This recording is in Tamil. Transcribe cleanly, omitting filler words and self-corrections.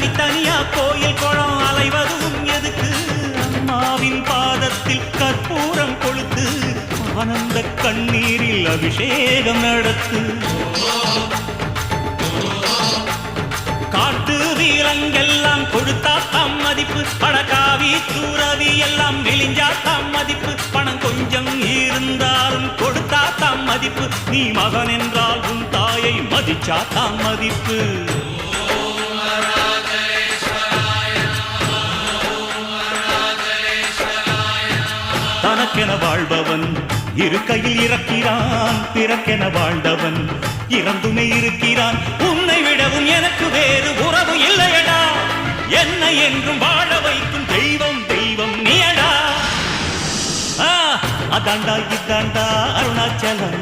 தனித்தனியா கோயில் குளம் அலைவதும் எதுக்கு அம்மாவின் பாதத்தில் கற்பூரம் கொளுத்து ஆனந்த கண்ணீரில் அபிஷேகம் நடத்து காட்டு வீரங்கெல்லாம் கொடுத்தா தாம் மதிப்பு பணக்காவி தூரவி எல்லாம் விழிஞ்சா தாம் மதிப்பு பணம் கொஞ்சம் இருந்தாலும் கொடுத்தா தாம் மதிப்பு நீ மகன் என்றால் உன் தாயை மதிச்சா தாம் மதிப்பு தனக்கென வாழ்பவன் இருக்கையில் இறக்கிறான் பிறக்கென வாழ்ந்தவன் இறந்துமே இருக்கிறான் உன்னை விடவும் எனக்கு வேறு உறவு இல்லையடா என்னை என்றும் வாழ வைக்கும் தெய்வம் தெய்வம் நீயடா அதாண்டா இதாண்டா அருணாச்சலம்